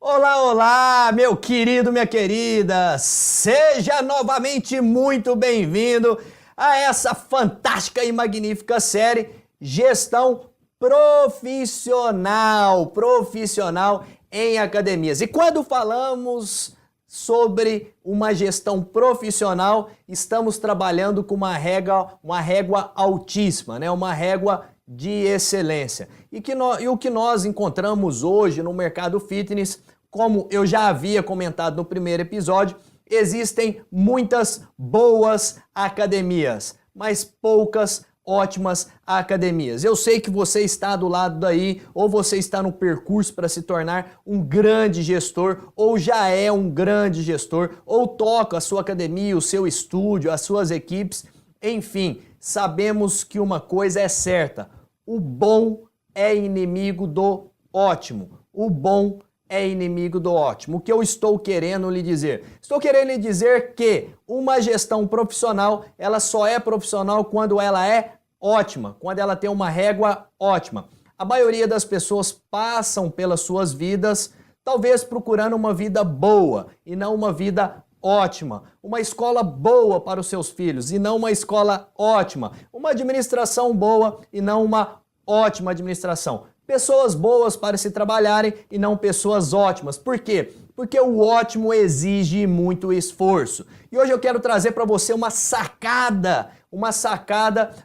Olá, olá, meu querido, minha querida! Seja novamente muito bem-vindo a essa fantástica e magnífica série Gestão Profissional em Academias. E quando falamos sobre uma gestão profissional, estamos trabalhando com uma régua altíssima, né? Uma régua de excelência. E o que nós encontramos hoje no mercado fitness, como eu já havia comentado no primeiro episódio, existem muitas boas academias, mas poucas ótimas academias. Eu sei que você está do lado daí, ou você está no percurso para se tornar um grande gestor, ou já é um grande gestor, ou toca a sua academia, o seu estúdio, as suas equipes. Enfim, sabemos que uma coisa é certa: o bom é inimigo do ótimo. O bom é inimigo do ótimo. O que eu estou querendo lhe dizer? Estou querendo lhe dizer que uma gestão profissional, ela só é profissional quando ela é ótima, quando ela tem uma régua ótima. A maioria das pessoas passam pelas suas vidas, talvez procurando uma vida boa e não uma vida ótima, uma escola boa para os seus filhos e não uma escola ótima, uma administração boa e não uma ótima administração. Pessoas boas para se trabalharem e não pessoas ótimas. Por quê? Porque o ótimo exige muito esforço. E hoje eu quero trazer para você uma sacada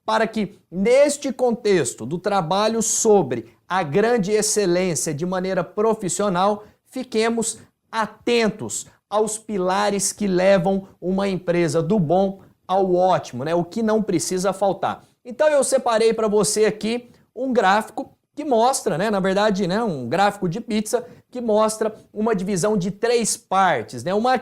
para que neste contexto do trabalho sobre a grande excelência de maneira profissional, fiquemos atentos aos pilares que levam uma empresa do bom ao ótimo, né? O que não precisa faltar. Então eu separei para você aqui um gráfico que mostra, né, na verdade, né, um gráfico de pizza que mostra uma divisão de 3 partes, né? Uma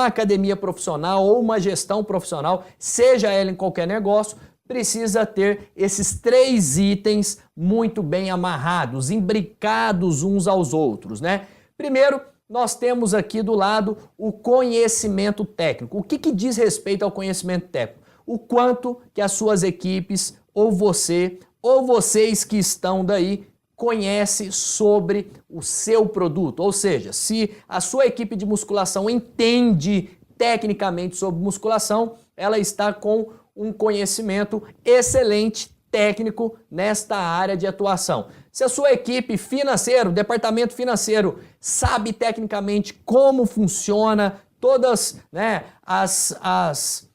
academia profissional ou uma gestão profissional, seja ela em qualquer negócio, precisa ter esses 3 itens muito bem amarrados, imbricados uns aos outros, né? Primeiro, nós temos aqui do lado o conhecimento técnico. O que diz respeito ao conhecimento técnico? O quanto que as suas equipes ou vocês que estão daí conhecem sobre o seu produto. Ou seja, se a sua equipe de musculação entende tecnicamente sobre musculação, ela está com um conhecimento excelente técnico nesta área de atuação. Se a sua equipe financeira, o departamento financeiro, sabe tecnicamente como funciona todas, né, as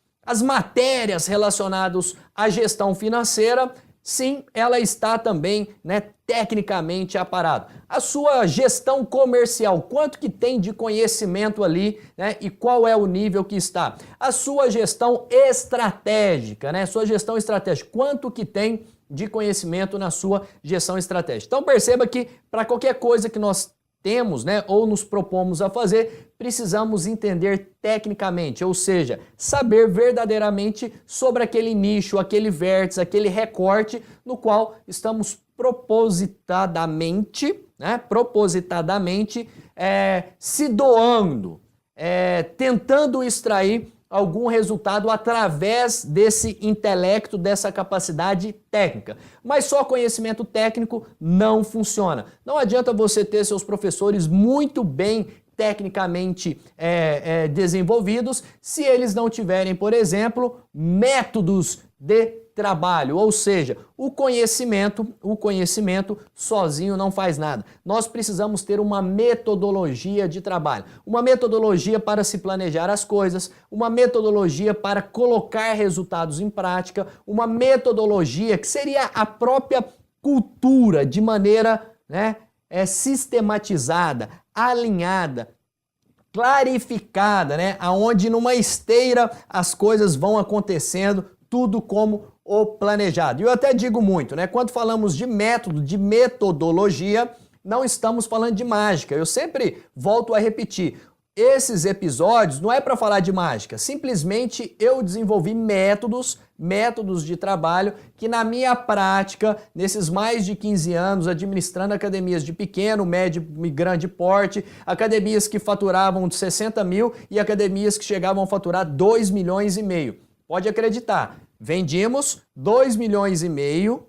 matérias relacionadas à gestão financeira, sim, ela está também, né, tecnicamente aparada. A sua gestão comercial, quanto que tem de conhecimento ali, né, e qual é o nível que está? A sua gestão estratégica, né, sua gestão estratégica, quanto que tem de conhecimento na sua gestão estratégica? Então perceba que para qualquer coisa que nós temos, né, ou nos propomos a fazer, precisamos entender tecnicamente, ou seja, saber verdadeiramente sobre aquele nicho, aquele vértice, aquele recorte no qual estamos propositadamente se doando, tentando extrair algum resultado através desse intelecto, dessa capacidade técnica. Mas só conhecimento técnico não funciona. Não adianta você ter seus professores muito bem tecnicamente desenvolvidos se eles não tiverem, por exemplo, métodos de trabalho, ou seja, o conhecimento sozinho não faz nada. Nós precisamos ter uma metodologia de trabalho, uma metodologia para se planejar as coisas, uma metodologia para colocar resultados em prática, uma metodologia que seria a própria cultura de maneira, né, sistematizada, alinhada, clarificada, né, aonde numa esteira as coisas vão acontecendo, tudo como o planejado. E eu até digo muito, né? Quando falamos de método, de metodologia, não estamos falando de mágica. Eu sempre volto a repetir. Esses episódios não é para falar de mágica. Simplesmente eu desenvolvi métodos de trabalho que na minha prática, nesses mais de 15 anos, administrando academias de pequeno, médio e grande porte, academias que faturavam de 60 mil e academias que chegavam a faturar 2 milhões e meio. Pode acreditar, vendimos 2 milhões e meio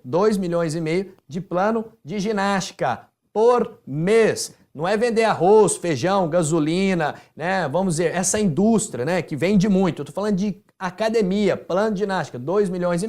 de plano de ginástica por mês. Não é vender arroz, feijão, gasolina, né? Vamos dizer, essa indústria, né, que vende muito. Eu tô falando de academia, plano de ginástica, 2,5 milhões.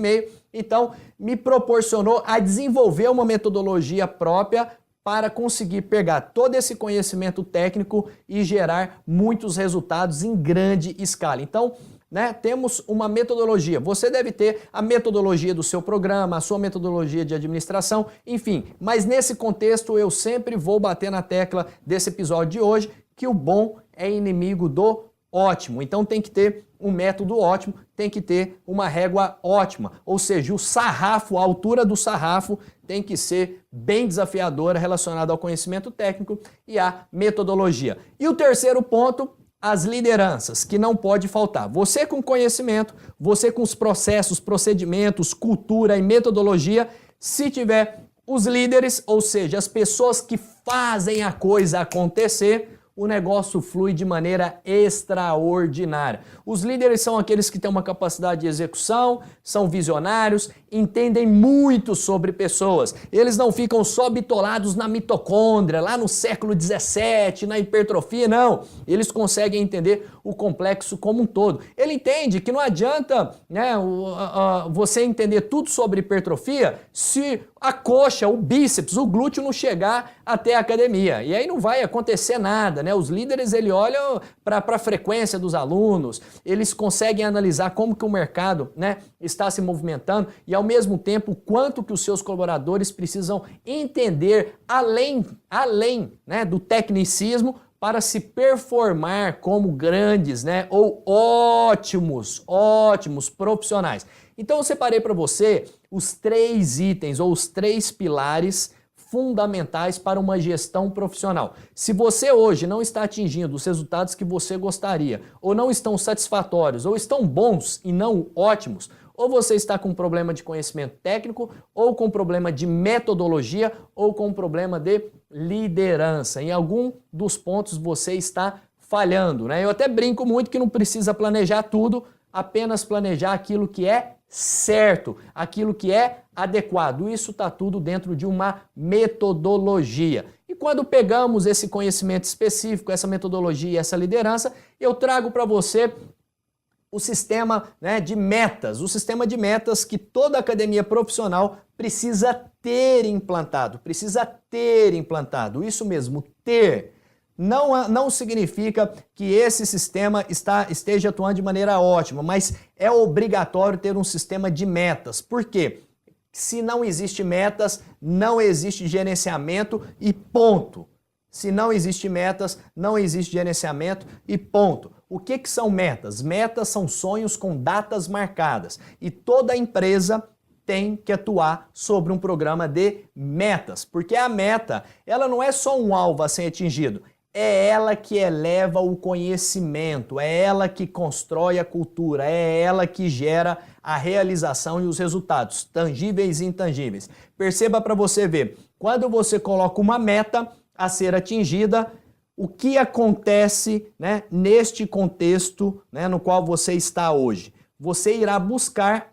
Então, me proporcionou a desenvolver uma metodologia própria para conseguir pegar todo esse conhecimento técnico e gerar muitos resultados em grande escala. Então, né, temos uma metodologia. Você deve ter a metodologia do seu programa, a sua metodologia de administração, enfim. Mas nesse contexto eu sempre vou bater na tecla desse episódio de hoje que o bom é inimigo do ótimo. Então tem que ter um método ótimo, tem que ter uma régua ótima. Ou seja, o sarrafo, a altura do sarrafo tem que ser bem desafiadora relacionada ao conhecimento técnico e à metodologia. E o terceiro ponto, as lideranças, que não pode faltar. Você com conhecimento, você com os processos, procedimentos, cultura e metodologia, se tiver os líderes, ou seja, as pessoas que fazem a coisa acontecer, o negócio flui de maneira extraordinária. Os líderes são aqueles que têm uma capacidade de execução, são visionários, entendem muito sobre pessoas. Eles não ficam só bitolados na mitocôndria, lá no século 17, na hipertrofia, não. Eles conseguem entender o complexo como um todo. Ele entende que não adianta, né, você entender tudo sobre hipertrofia se a coxa, o bíceps, o glúteo não chegar até a academia. E aí não vai acontecer nada, né? Os líderes, eles olham para a frequência dos alunos, eles conseguem analisar como que o mercado, né, está se movimentando e ao mesmo tempo quanto que os seus colaboradores precisam entender além, né, do tecnicismo para se performar como grandes, né, ou ótimos profissionais. Então eu separei para você os 3 itens ou os 3 pilares fundamentais para uma gestão profissional. Se você hoje não está atingindo os resultados que você gostaria, ou não estão satisfatórios, ou estão bons e não ótimos, ou você está com um problema de conhecimento técnico, ou com um problema de metodologia, ou com um problema de liderança. Em algum dos pontos você está falhando, né? Eu até brinco muito que não precisa planejar tudo, apenas planejar aquilo que é certo, aquilo que é adequado. Isso está tudo dentro de uma metodologia. E quando pegamos esse conhecimento específico, essa metodologia e essa liderança, eu trago para você o sistema, né, de metas, o sistema de metas que toda academia profissional precisa ter implantado, isso mesmo, ter. Não significa que esse sistema esteja atuando de maneira ótima, mas é obrigatório ter um sistema de metas. Por quê? Se não existe metas, não existe gerenciamento e ponto. Se não existe metas, não existe gerenciamento e ponto. O que são metas? Metas são sonhos com datas marcadas e toda empresa tem que atuar sobre um programa de metas, porque a meta, ela não é só um alvo a ser atingido, é ela que eleva o conhecimento, é ela que constrói a cultura, é ela que gera a realização e os resultados, tangíveis e intangíveis. Perceba para você ver, quando você coloca uma meta a ser atingida, o que acontece, né, neste contexto, né, no qual você está hoje? Você irá buscar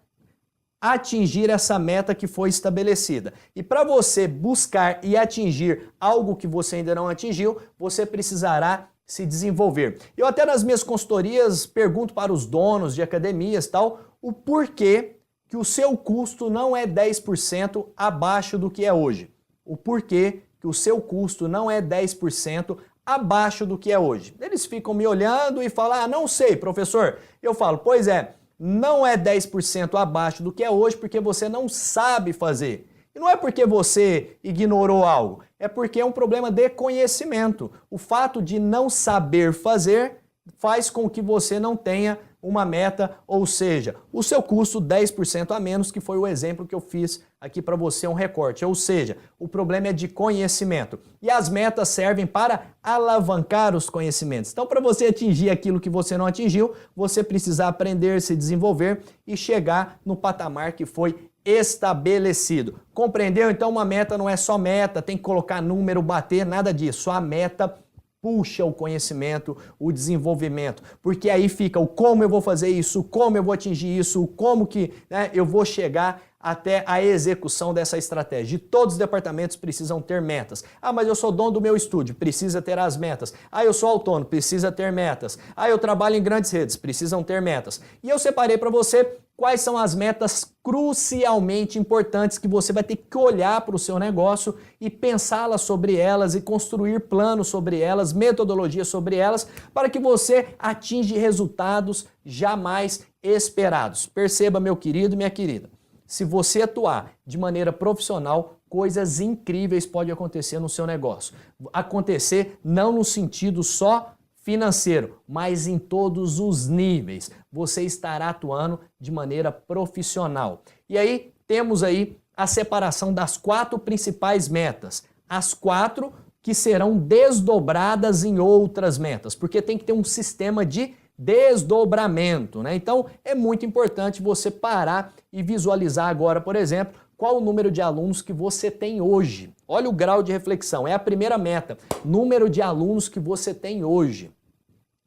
atingir essa meta que foi estabelecida. E para você buscar e atingir algo que você ainda não atingiu, você precisará se desenvolver. Eu até nas minhas consultorias pergunto para os donos de academias tal, o porquê que o seu custo não é 10% abaixo do que é hoje. O porquê que o seu custo não é 10% abaixo do que é hoje. Eles ficam me olhando e falam, não sei, professor. Eu falo, pois é, não é 10% abaixo do que é hoje porque você não sabe fazer. E não é porque você ignorou algo, é porque é um problema de conhecimento. O fato de não saber fazer faz com que você não tenha uma meta, ou seja, o seu custo 10% a menos, que foi o exemplo que eu fiz aqui para você, um recorte. Ou seja, o problema é de conhecimento. E as metas servem para alavancar os conhecimentos. Então, para você atingir aquilo que você não atingiu, você precisa aprender, se desenvolver e chegar no patamar que foi estabelecido. Compreendeu? Então, uma meta não é só meta, tem que colocar número, bater, nada disso. A meta puxa o conhecimento, o desenvolvimento, porque aí fica o como eu vou fazer isso, como eu vou atingir isso, como que, né, eu vou chegar até a execução dessa estratégia. E todos os departamentos precisam ter metas. Ah, mas eu sou dono do meu estúdio, precisa ter as metas. Ah, eu sou autônomo, precisa ter metas. Ah, eu trabalho em grandes redes, precisam ter metas. E eu separei para você quais são as metas crucialmente importantes que você vai ter que olhar para o seu negócio e pensá-las sobre elas e construir planos sobre elas, metodologias sobre elas, para que você atinja resultados jamais esperados. Perceba, meu querido e minha querida, se você atuar de maneira profissional, coisas incríveis podem acontecer no seu negócio. Acontecer não no sentido só financeiro, mas em todos os níveis. Você estará atuando de maneira profissional. E aí, temos aí a separação das 4 principais metas. As 4 que serão desdobradas em outras metas, porque tem que ter um sistema de desdobramento, né? Então, é muito importante você parar e visualizar agora, por exemplo, qual o número de alunos que você tem hoje. Olha o grau de reflexão, é a primeira meta, número de alunos que você tem hoje.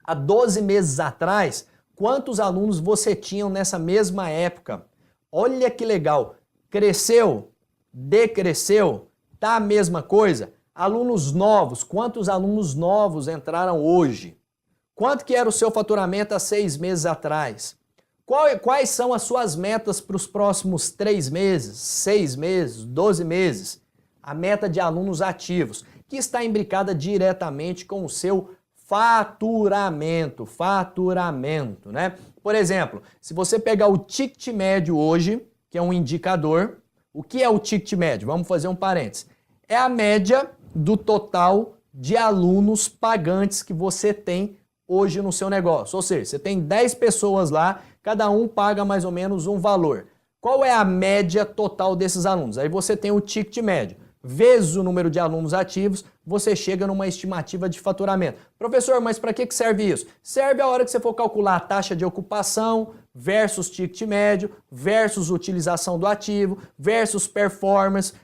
Há 12 meses atrás, quantos alunos você tinha nessa mesma época? Olha que legal, cresceu, decresceu, tá a mesma coisa? Alunos novos, quantos alunos novos entraram hoje? Quanto que era o seu faturamento há 6 meses atrás? Quais são as suas metas para os próximos 3 meses, 6 meses, 12 meses? A meta de alunos ativos, que está imbricada diretamente com o seu faturamento, né? Por exemplo, se você pegar o ticket médio hoje, que é um indicador, o que é o ticket médio? Vamos fazer um parênteses. É a média do total de alunos pagantes que você tem hoje no seu negócio. Ou seja, você tem 10 pessoas lá, cada um paga mais ou menos um valor. Qual é a média total desses alunos? Aí você tem o ticket médio. Vezes o número de alunos ativos, você chega numa estimativa de faturamento. Professor, mas para que serve isso? Serve a hora que você for calcular a taxa de ocupação versus ticket médio, versus utilização do ativo, versus performance,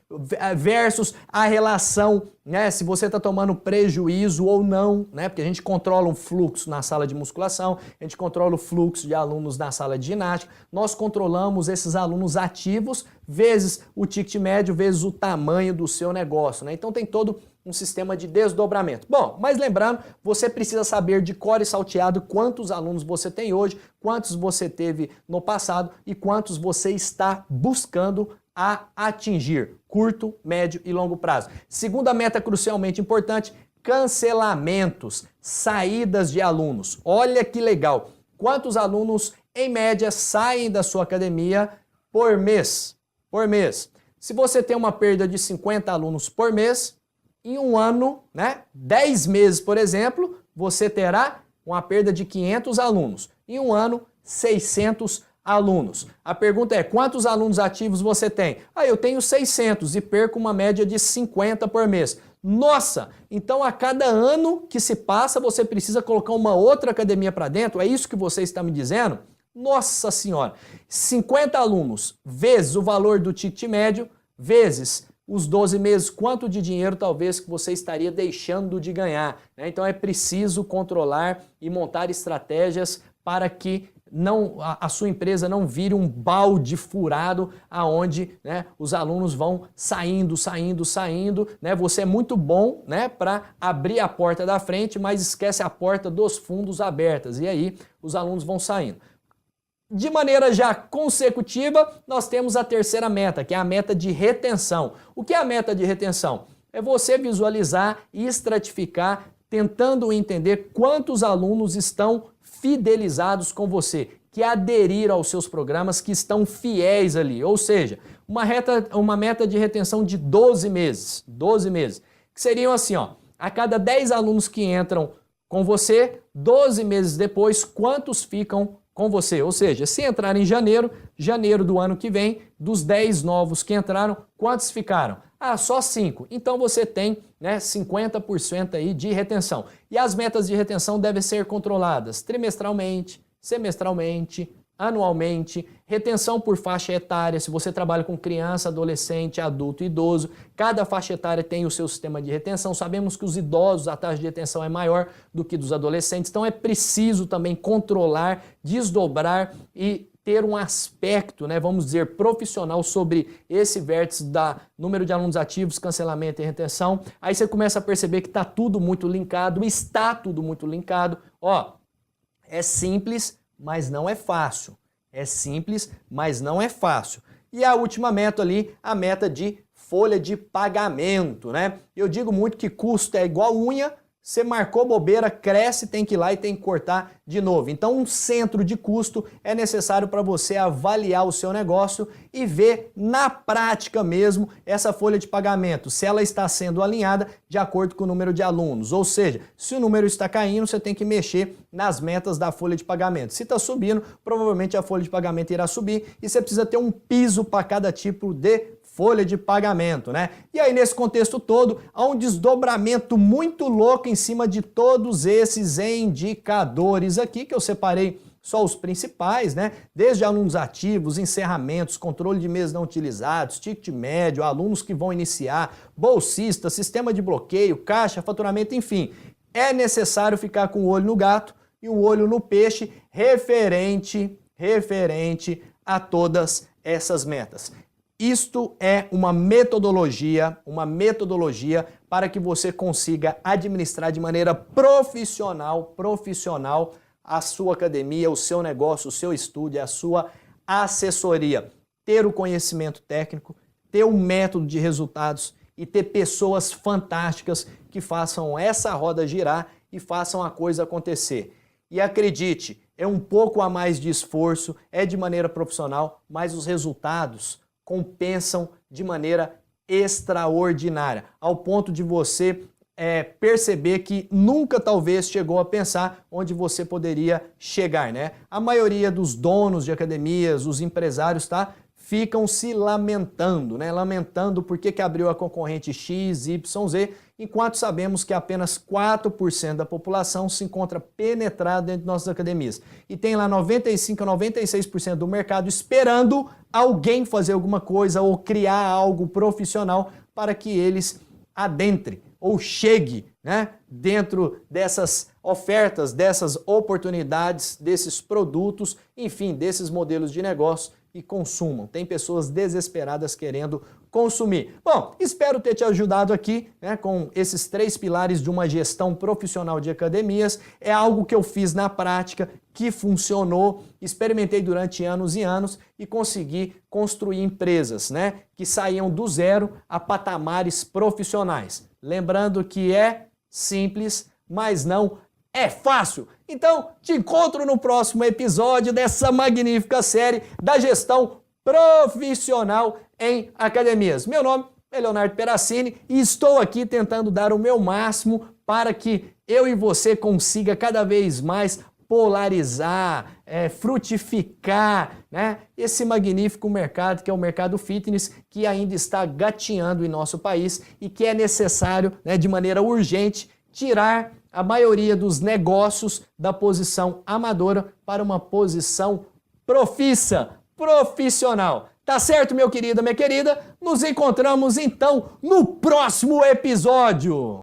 versus a relação, né, se você está tomando prejuízo ou não, né, porque a gente controla um fluxo na sala de musculação, a gente controla o fluxo de alunos na sala de ginástica, nós controlamos esses alunos ativos vezes o ticket médio, vezes o tamanho do seu negócio, né? Então tem todo um sistema de desdobramento. Bom, mas lembrando, você precisa saber de cor e salteado quantos alunos você tem hoje, quantos você teve no passado e quantos você está buscando a atingir, curto, médio e longo prazo. Segunda meta crucialmente importante, cancelamentos, saídas de alunos. Olha que legal, quantos alunos em média saem da sua academia por mês? Por mês. Se você tem uma perda de 50 alunos por mês, em um ano, né, 10 meses, por exemplo, você terá uma perda de 500 alunos. Em um ano, 600 alunos. A pergunta é, quantos alunos ativos você tem? Ah, eu tenho 600 e perco uma média de 50 por mês. Nossa, então a cada ano que se passa, você precisa colocar uma outra academia para dentro? É isso que você está me dizendo? Nossa Senhora, 50 alunos vezes o valor do ticket médio, vezes os 12 meses, quanto de dinheiro talvez que você estaria deixando de ganhar, né? Então é preciso controlar e montar estratégias para que a sua empresa não vire um balde furado aonde, né, os alunos vão saindo, né? Você é muito bom, né, para abrir a porta da frente, mas esquece a porta dos fundos abertas e aí os alunos vão saindo. De maneira já consecutiva, nós temos a terceira meta, que é a meta de retenção. O que é a meta de retenção? É você visualizar e estratificar, tentando entender quantos alunos estão fidelizados com você, que aderiram aos seus programas, que estão fiéis ali. Ou seja, uma meta de retenção de 12 meses. 12 meses. Que seriam assim, ó, a cada 10 alunos que entram com você, 12 meses depois, quantos ficam com você? Ou seja, se entrar em janeiro do ano que vem, dos 10 novos que entraram, quantos ficaram? Ah, só 5. Então você tem, né, 50% aí de retenção. E as metas de retenção devem ser controladas trimestralmente, semestralmente, anualmente, retenção por faixa etária, se você trabalha com criança, adolescente, adulto e idoso, cada faixa etária tem o seu sistema de retenção. Sabemos que os idosos, a taxa de retenção é maior do que dos adolescentes, então é preciso também controlar, desdobrar e ter um aspecto, né, vamos dizer, profissional sobre esse vértice da número de alunos ativos, cancelamento e retenção, aí você começa a perceber que está tudo muito linkado, está tudo muito linkado. Ó, é simples, mas não é fácil. É simples, mas não é fácil. E a última meta ali, a meta de folha de pagamento, né? Eu digo muito que custo é igual unha, você marcou bobeira, cresce, tem que ir lá e tem que cortar de novo. Então, um centro de custo é necessário para você avaliar o seu negócio e ver na prática mesmo essa folha de pagamento, se ela está sendo alinhada de acordo com o número de alunos. Ou seja, se o número está caindo, você tem que mexer nas metas da folha de pagamento. Se está subindo, provavelmente a folha de pagamento irá subir e você precisa ter um piso para cada tipo de folha de pagamento, né? E aí, nesse contexto todo, há um desdobramento muito louco em cima de todos esses indicadores aqui, que eu separei só os principais, né? Desde alunos ativos, encerramentos, controle de meses não utilizados, ticket médio, alunos que vão iniciar, bolsistas, sistema de bloqueio, caixa, faturamento, enfim. É necessário ficar com o olho no gato e o olho no peixe referente a todas essas metas. Isto é uma metodologia para que você consiga administrar de maneira profissional a sua academia, o seu negócio, o seu estúdio, a sua assessoria. Ter o conhecimento técnico, ter um método de resultados e ter pessoas fantásticas que façam essa roda girar e façam a coisa acontecer. E acredite, é um pouco a mais de esforço, é de maneira profissional, mas os resultados compensam de maneira extraordinária, ao ponto de você perceber que nunca talvez chegou a pensar onde você poderia chegar, né? A maioria dos donos de academias, os empresários, tá? Ficam se lamentando, né? Lamentando por que abriu a concorrente X, Y, Z, enquanto sabemos que apenas 4% da população se encontra penetrada dentro de nossas academias. E tem lá 95% a 96% do mercado esperando alguém fazer alguma coisa ou criar algo profissional para que eles adentrem ou chegue, né, dentro dessas ofertas, dessas oportunidades, desses produtos, enfim, desses modelos de negócio e consumam. Tem pessoas desesperadas querendo consumir. Bom, espero ter te ajudado aqui, né, com esses 3 pilares de uma gestão profissional de academias. É algo que eu fiz na prática, que funcionou, experimentei durante anos e anos e consegui construir empresas, né, que saíam do zero a patamares profissionais. Lembrando que é simples, mas não é fácil. Então, te encontro no próximo episódio dessa magnífica série da gestão profissional em academias. Meu nome é Leonardo Peracini e estou aqui tentando dar o meu máximo para que eu e você consiga cada vez mais polarizar, frutificar, né, esse magnífico mercado que é o mercado fitness, que ainda está gatinhando em nosso país e que é necessário, né, de maneira urgente, tirar a maioria dos negócios da posição amadora para uma posição profissional. Tá certo, meu querido, minha querida? Nos encontramos então no próximo episódio.